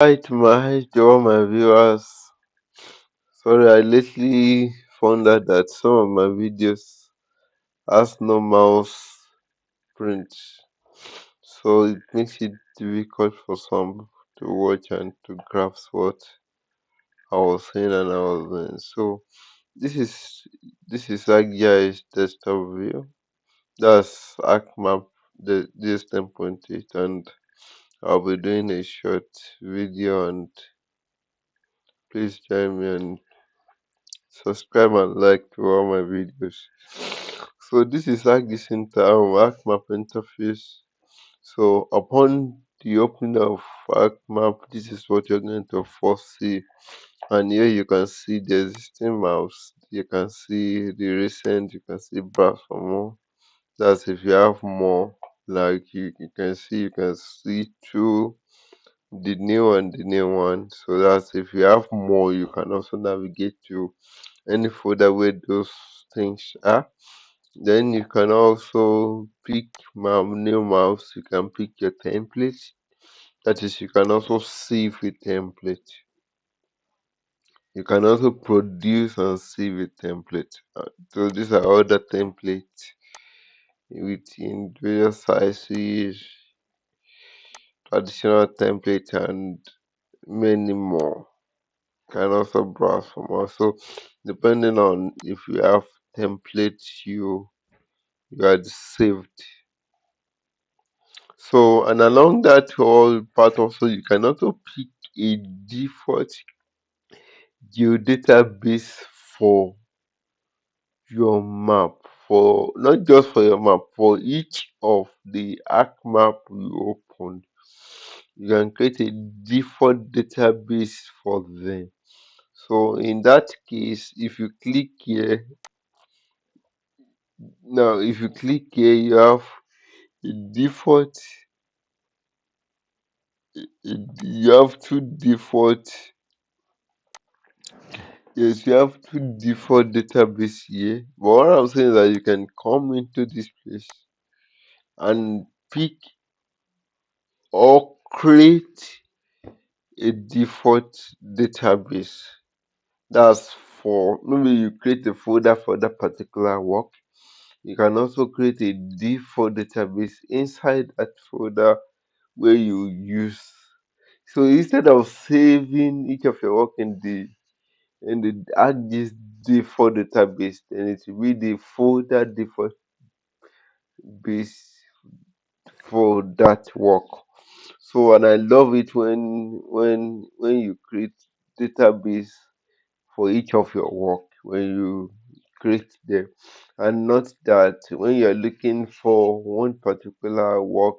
To all my viewers. Sorry, I lately found out that some of my videos has no mouse print, so it makes it difficult for some to watch and to grasp what I was saying and I was doing. So this is this is ArcGIS desktop view. That's Arcmap the this 10.8, and I'll be doing a short video, and please join me and subscribe and like to all my videos. So this is like the center Arcmap interface. So upon the opening of Arcmap, this is what you're going to first see. And here you can see the existing maps. You can see the recent. You can see browse for more. That's if you have more. Like you can see through the new and the new one. So that's if you have more, you can also navigate to any folder where those things are. Then you can also pick new mouse. You can pick your template. That is, you can also save a template. You can also produce and save a template. So these are all the templates within various sizes, traditional template, and many more. Can also browse for more. So depending on if you have templates you had saved. So, and along that whole part also, you can also pick a default geodatabase for your map, for not just for your map, for each of the Arcmap you open. You can create a default database for them. So in that case, if you click here, now if you click here, you have a default, you have two default. Yes, you have two default database here. But what I'm saying is that you can come into this place and pick or create a default database. That's for maybe you create a folder for that particular work. You can also create a default database inside that folder where you use. So instead of saving each of your work in the add this default database, then it will be the folder default base for that work. So and I love it when you create database for each of your work when you create them, and not that when you're looking for one particular work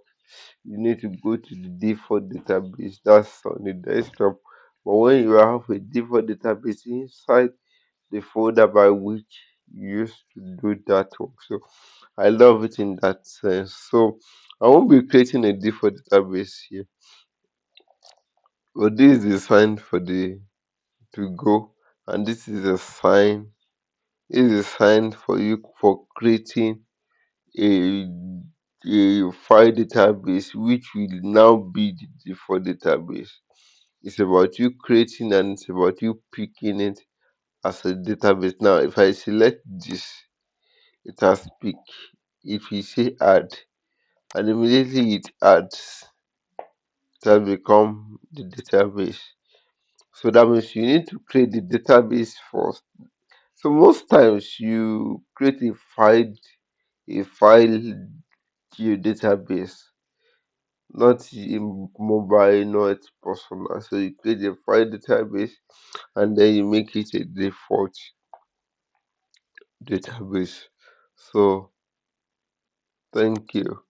you need to go to the default database that's on the desktop. But when you have a default database inside the folder by which you used to do that work. So I love it in that sense. So I won't be creating a default database here, but this is the sign for the to go, and this is a sign. This is a sign for you for creating a file database, which will now be the default database. It's about you creating and it's about you picking it as a database. Now, if I select this, it has pick. If you say add, and immediately it adds, it has become the database. So that means you need to create the database first. So most times you create a file geodatabase, not in mobile, not personal. So you create a file database and then you make it a default database. So thank you.